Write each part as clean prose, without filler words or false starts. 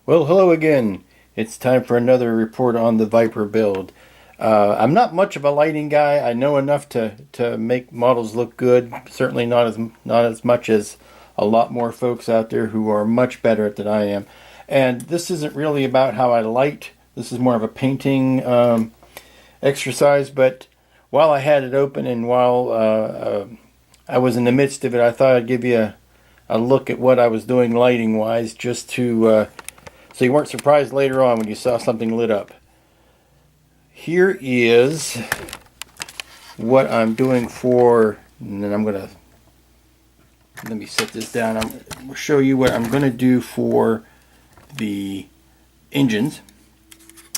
Well, hello again. It's time for another report on the Viper build. I'm not much of a lighting guy. I know enough to make models look good. Certainly not as much as a lot more folks out there who are much better at it than I am. And this isn't really about how I light. This is more of a painting exercise. But while I had it open and while I was in the midst of it, I thought I'd give you a look at what I was doing lighting wise, just to so you weren't surprised later on when you saw something lit up. Here is what I'm doing for, and then let me set this down. I'm going to show you what I'm going to do for the engines.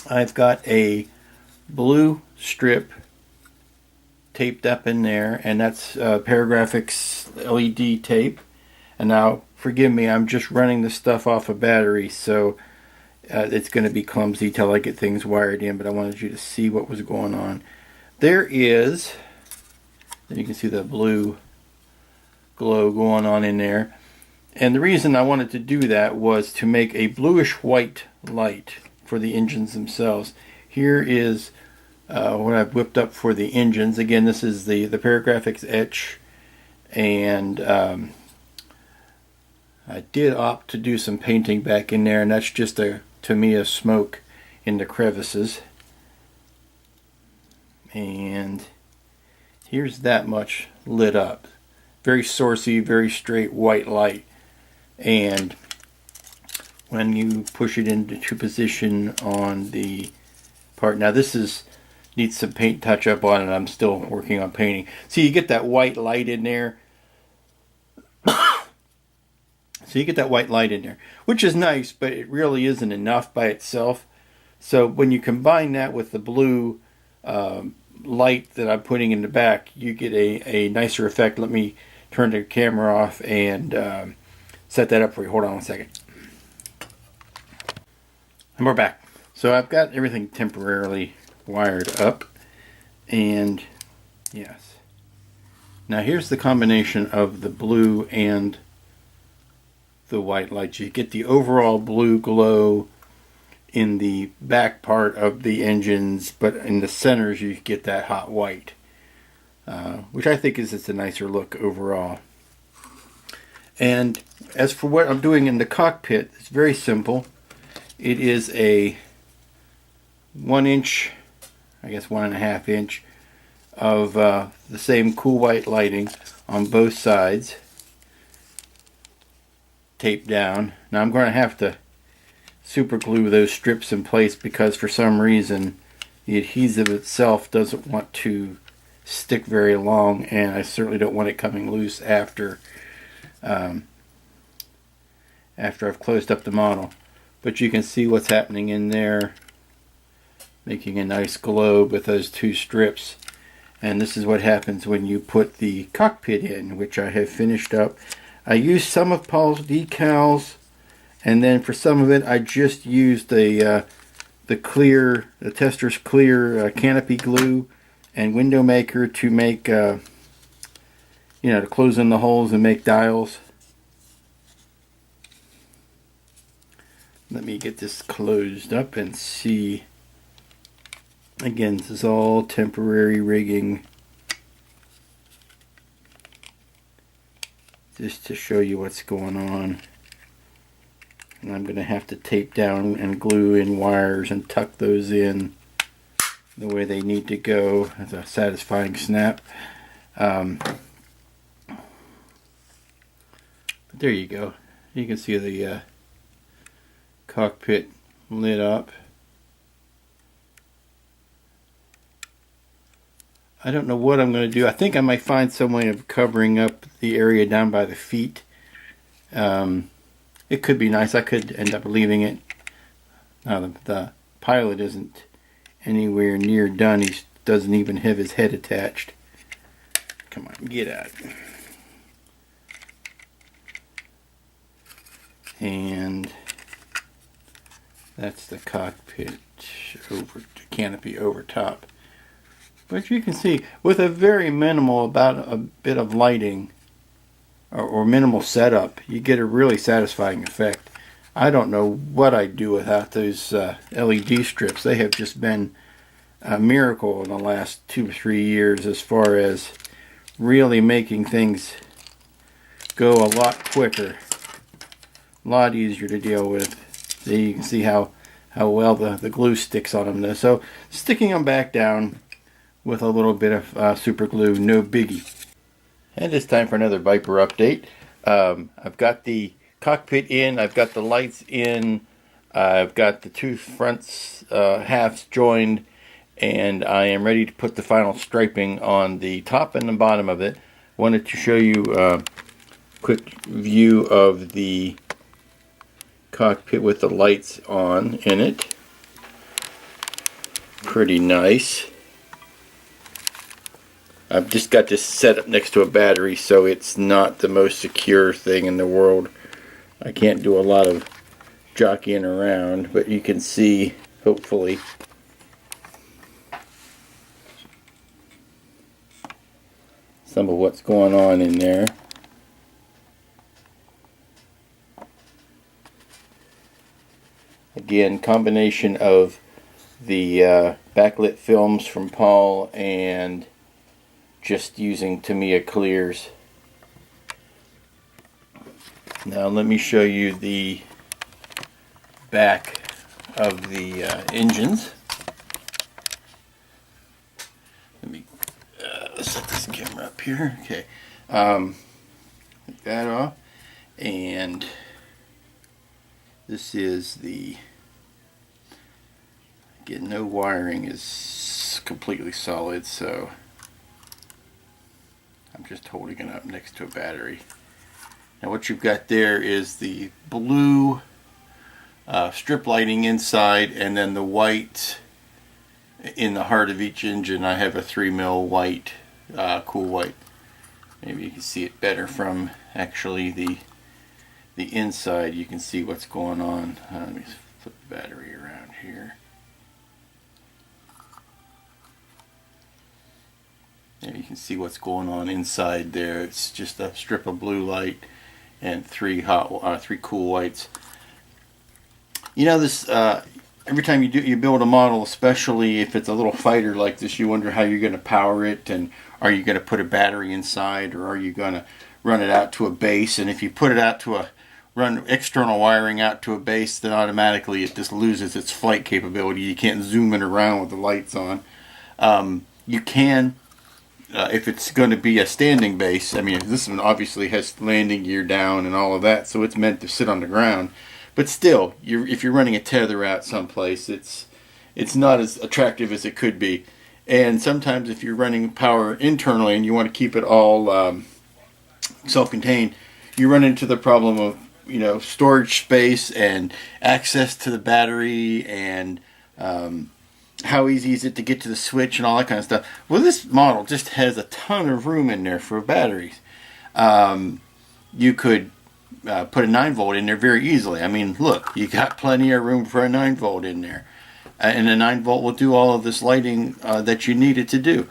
I've got a blue strip taped up in there, and that's Paragraphics LED tape. And now, forgive me, I'm just running this stuff off a battery, so it's going to be clumsy till I get things wired in, but I wanted you to see what was going on. There is, you can see the blue glow going on in there. And the reason I wanted to do that was to make a bluish white light for the engines themselves. Here is what I've whipped up for the engines. Again, this is the Paragraphics etch, and I did opt to do some painting back in there, and that's just a Tamiya smoke in the crevices. And here's that much lit up. Very sourcey, very straight white light. And when you push it into position on the part, now this needs some paint touch up on it. I'm still working on painting. See, you get that white light in there. So you get that white light in there, which is nice, but it really isn't enough by itself. So when you combine that with the blue light that I'm putting in the back, you get a nicer effect. Let me turn the camera off and set that up for you. Hold on one second. And we're back. So I've got everything temporarily wired up. And yes. Now here's the combination of the blue and the white light. You get the overall blue glow in the back part of the engines, but in the centers you get that hot white, which I think is a nicer look overall. And as for what I'm doing in the cockpit, it's very simple. It is a 1 inch, I guess 1.5 inch of the same cool white lighting on both sides, taped down. Now I'm going to have to super glue those strips in place because for some reason the adhesive itself doesn't want to stick very long, and I certainly don't want it coming loose after I've closed up the model. But you can see what's happening in there, making a nice globe with those two strips. And this is what happens when you put the cockpit in, which I have finished up. I used some of Paul's decals, and then for some of it I just used the Tester's clear canopy glue and window maker to make to close in the holes and make dials. Let me get this closed up and see. Again, this is all temporary rigging, just to show you what's going on. And I'm going to have to tape down and glue in wires and tuck those in the way they need to go as a satisfying snap. But there you go. You can see the cockpit lit up. I don't know what I'm going to do. I think I might find some way of covering up the area down by the feet. It could be nice. I could end up leaving it. Now the pilot isn't anywhere near done. He doesn't even have his head attached. Come on, get out. And that's the cockpit over the canopy over top. But you can see, with a very minimal, about a bit of lighting or minimal setup, you get a really satisfying effect. I don't know what I'd do without those LED strips. They have just been a miracle in the last 2 or 3 years as far as really making things go a lot quicker, a lot easier to deal with. So you can see how well the glue sticks on them. So sticking them back down with a little bit of super glue, no biggie. And it's time for another Viper update. I've got the cockpit in, I've got the lights in, I've got the two fronts halves joined, and I am ready to put the final striping on the top and the bottom of it. Wanted to show you a quick view of the cockpit with the lights on in it. Pretty nice. I've just got this set up next to a battery, so it's not the most secure thing in the world. I can't do a lot of jockeying around, but you can see, hopefully, some of what's going on in there. Again, combination of the backlit films from Paul and just using Tamiya clears. Now let me show you the back of the engines. Let me set this camera up here. Okay, take that off, and this is the, again, no wiring is completely solid, so I'm just holding it up next to a battery. Now what you've got there is the blue strip lighting inside, and then the white in the heart of each engine. I have a 3mm white, cool white. Maybe you can see it better from actually the inside. You can see what's going on. Let me flip the battery around here. And you can see what's going on inside there. It's just a strip of blue light and three cool whites. You know, this every time you build a model, especially if it's a little fighter like this, you wonder how you're going to power it, and are you going to put a battery inside, or are you going to run it out to a base? And if you put it out to run external wiring out to a base, then automatically it just loses its flight capability. You can't zoom it around with the lights on. You can, if it's going to be a standing base. I mean, this one obviously has landing gear down and all of that, so it's meant to sit on the ground. But still, if you're running a tether out someplace, it's not as attractive as it could be. And sometimes if you're running power internally and you want to keep it all self-contained, you run into the problem of, you know, storage space and access to the battery, and how easy is it to get to the switch and all that kind of stuff. Well, this model just has a ton of room in there for batteries. You could put a 9-volt in there very easily. I mean, look, you got plenty of room for a 9-volt in there. And a 9-volt will do all of this lighting that you need it to do.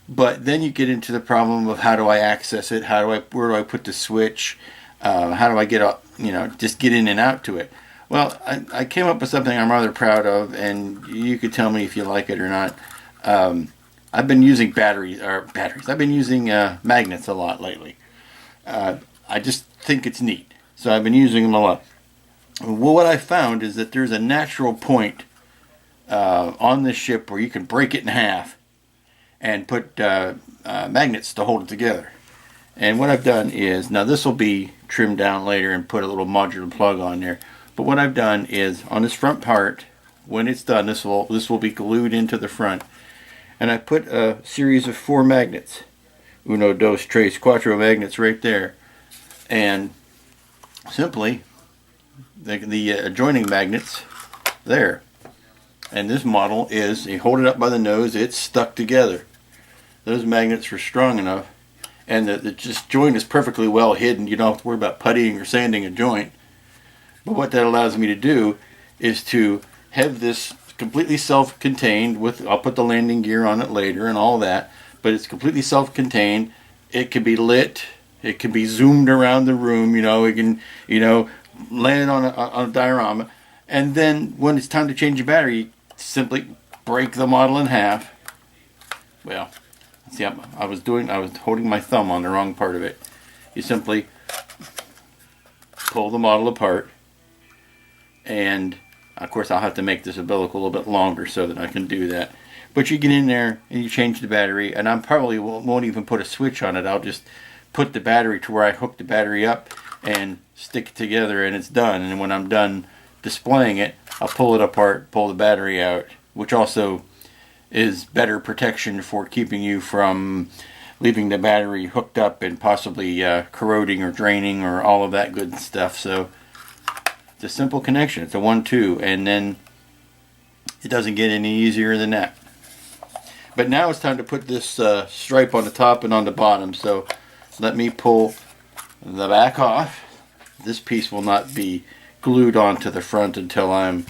But then you get into the problem of, how do I access it? Where do I put the switch? How do I get up, just get in and out to it? Well, I came up with something I'm rather proud of, and you could tell me if you like it or not. I've been using batteries. I've been using magnets a lot lately. I just think it's neat, so I've been using them a lot. Well, what I found is that there's a natural point on this ship where you can break it in half and put magnets to hold it together. And what I've done is, now this will be trimmed down later and put a little modular plug on there. But what I've done is, on this front part, when it's done, this will be glued into the front. And I put a series of 4 magnets, uno, dos, tres, cuatro magnets right there. And simply, the adjoining magnets there. And this model is, you hold it up by the nose, it's stuck together. Those magnets are strong enough, and the joint is perfectly well hidden. You don't have to worry about puttying or sanding a joint. But what that allows me to do is to have this completely self-contained with, I'll put the landing gear on it later and all that, but it's completely self-contained. It can be lit, it can be zoomed around the room, it can, lay it on a diorama, and then when it's time to change the battery, you simply break the model in half. Well, see, I was holding my thumb on the wrong part of it. You simply pull the model apart, and of course I'll have to make this umbilical a little bit longer so that I can do that. But you get in there and you change the battery, and I probably won't even put a switch on it. I'll just put the battery to where I hook the battery up and stick it together, and it's done. And when I'm done displaying it, I'll pull it apart, pull the battery out, which also is better protection for keeping you from leaving the battery hooked up and possibly corroding or draining or all of that good stuff. So it's a simple connection. It's a 1-2, and then it doesn't get any easier than that. But now it's time to put this stripe on the top and on the bottom. So let me pull the back off. This piece will not be glued onto the front until I'm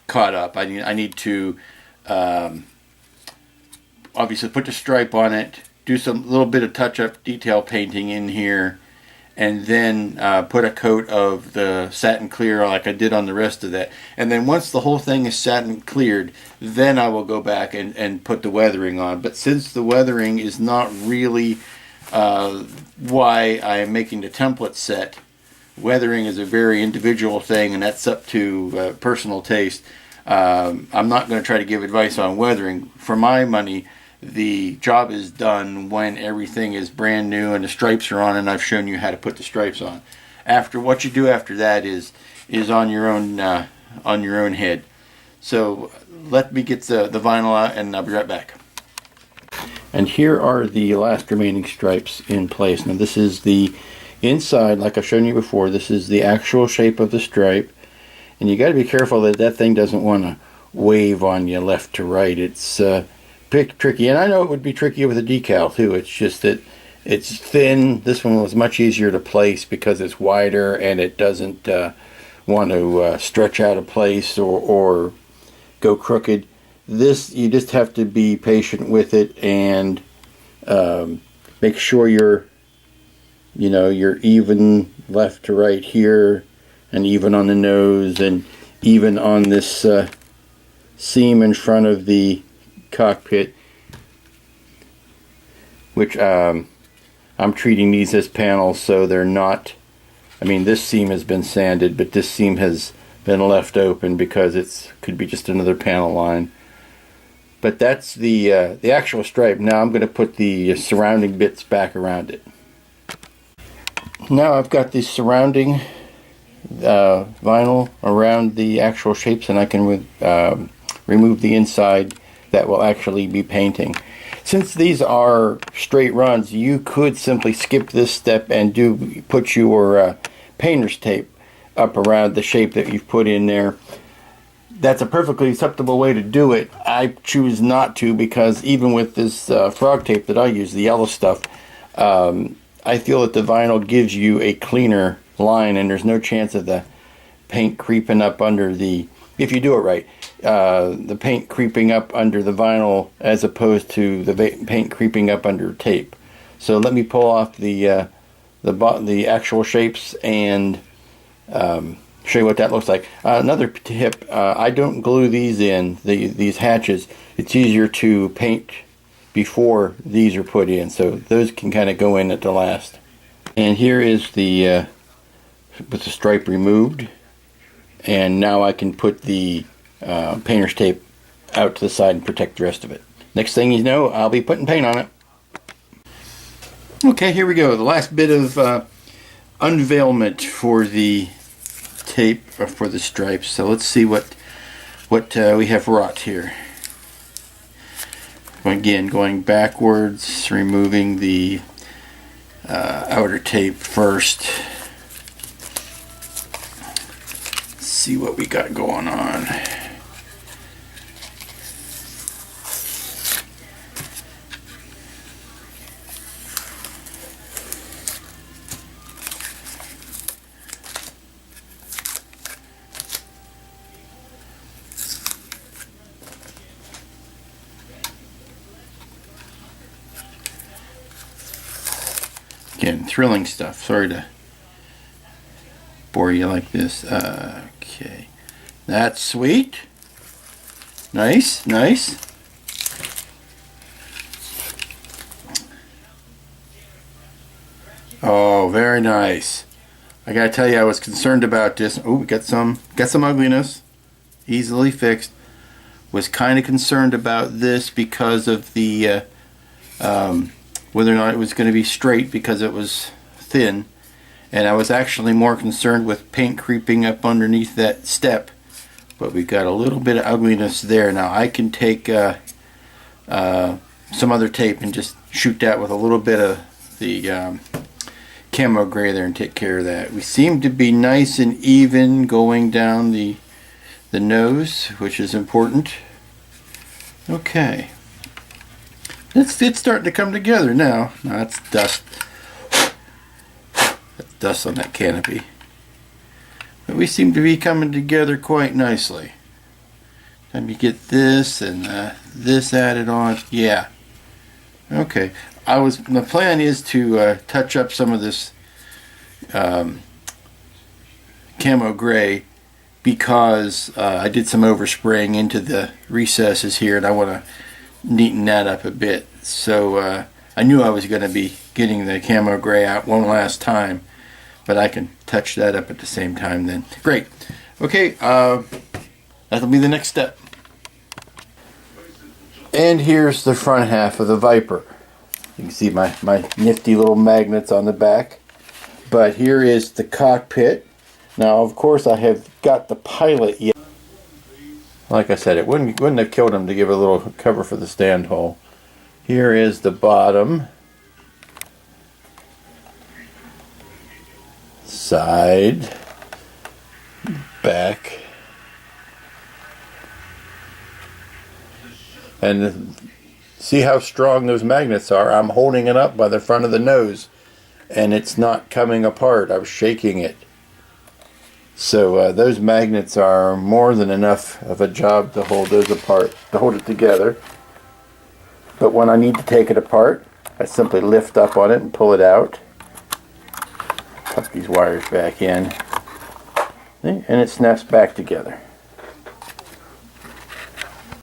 caught up. I need to obviously put the stripe on it, do some little bit of touch-up detail painting in here, and then put a coat of the satin clear like I did on the rest of that. And then once the whole thing is satin cleared, then I will go back and put the weathering on. But since the weathering is not really why I am making the template set, weathering is a very individual thing, and that's up to personal taste. I'm not going to try to give advice on weathering. For my money, the job is done when everything is brand new and the stripes are on, and I've shown you how to put the stripes on. After what you do after that is on your own head. So let me get the vinyl out, and I'll be right back. And here are the last remaining stripes in place. Now this is the inside, like I've shown you before. This is the actual shape of the stripe, and you got to be careful that that thing doesn't want to wave on you left to right. It's tricky, and I know it would be tricky with a decal too. It's just that it's thin. This one was much easier to place because it's wider and it doesn't want to stretch out of place or go crooked. This, you just have to be patient with it and make sure you're even left to right here, and even on the nose, and even on this seam in front of the cockpit, which I'm treating these as panels, so they're not, I mean, this seam has been sanded, but this seam has been left open because it could be just another panel line. But that's the actual stripe. Now I'm going to put the surrounding bits back around it. Now I've got the surrounding vinyl around the actual shapes, and I can remove the inside that will actually be painting. Since these are straight runs, you could simply skip this step and put your painter's tape up around the shape that you've put in there. That's a perfectly acceptable way to do it. I choose not to, because even with this frog tape that I use, the yellow stuff, I feel that the vinyl gives you a cleaner line, and there's no chance of the paint creeping up under the, if you do it right, the paint creeping up under the vinyl as opposed to the paint creeping up under tape. So let me pull off the actual shapes and show you what that looks like. Another tip, I don't glue these in, these hatches. It's easier to paint before these are put in, so those can kind of go in at the last. And here is the with the stripe removed, and now I can put the painter's tape out to the side and protect the rest of it. Next thing you know, I'll be putting paint on it. Okay, here we go. The last bit of unveilment for the tape, or for the stripes. So let's see what we have wrought here. Again, going backwards, removing the outer tape first. Let's see what we got going on. Again, thrilling stuff. Sorry to bore you like this. Okay. That's sweet. Nice, nice. Oh, very nice. I gotta tell you, I was concerned about this. Oh, we got some ugliness. Easily fixed. Was kind of concerned about this because of the whether or not it was going to be straight because it was thin, and I was actually more concerned with paint creeping up underneath that step. But we've got a little bit of ugliness there. Now I can take some other tape and just shoot that with a little bit of the camo gray there and take care of that. We seem to be nice and even going down the nose, which is important. Okay, it's starting to come together now. No, that's dust. That's dust on that canopy. But we seem to be coming together quite nicely. Time you get this and this added on. Yeah. Okay. The plan is to touch up some of this camo gray because I did some overspraying into the recesses here, and I want to neaten that up a bit. So I knew I was going to be getting the camo gray out one last time, but I can touch that up at the same time then. Great. Okay, that'll be the next step. And here's the front half of the Viper. You can see my nifty little magnets on the back. But here is the cockpit. Now, of course, I have got the pilot yet. Like I said, it wouldn't have killed him to give a little cover for the stand hole. Here is the bottom, side, back, and see how strong those magnets are. I'm holding it up by the front of the nose, and it's not coming apart. I was shaking it. So those magnets are more than enough of a job to hold those apart, to hold it together. But when I need to take it apart, I simply lift up on it and pull it out. Tuck these wires back in, and it snaps back together.